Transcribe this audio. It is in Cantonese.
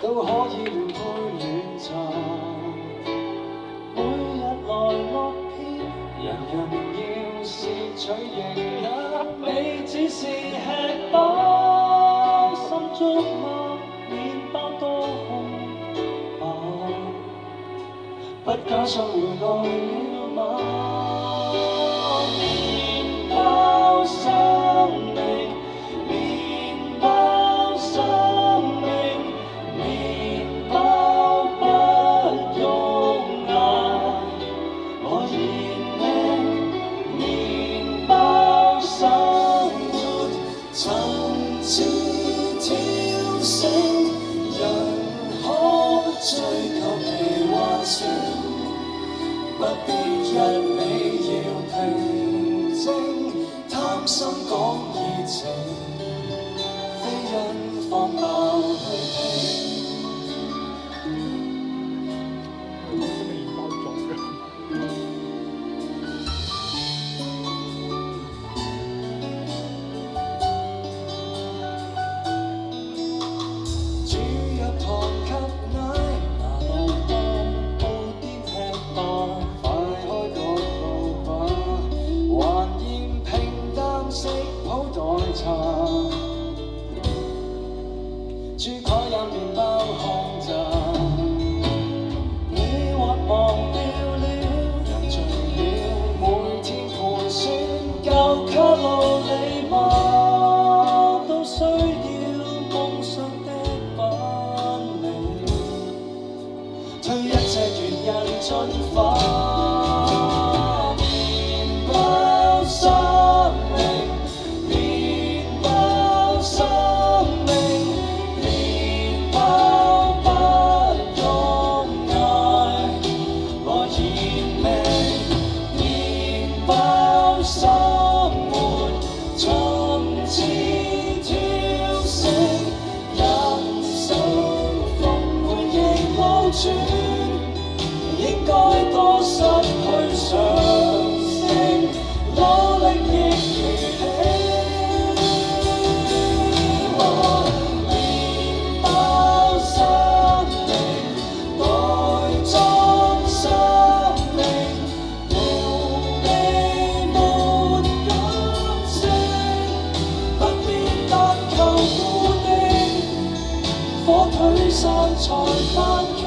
都可以換杯暖茶。每日來落片，人人要攝取營養，你只是吃飽心足嗎？麵包多空吧，不假想回來了嗎？麵包生命，麵包生命，麵包不用捱，我燃命，麵包生活，層次挑升，人可追求其幻想，不必一味要平靜，貪心講熱情，非因荒謬去聽。煮入糖及奶，拿來當布甸吃吧，快開角度吧，還嫌平淡食譜代茶。豬排也麵包控制，你或忘掉了，人盡了，每天盤算夠卡路里嗎？都需要夢想的品味，推一隻原人進化。麵包生命，麵包生命，麵包不用捱，我燃命，麵包生活，從此挑升，人生豐滿亦流轉，應該多失去上升，努力亦如起。麵包生命，袋裝生命，無味沒感性，不必單靠固定，火腿生菜番茄。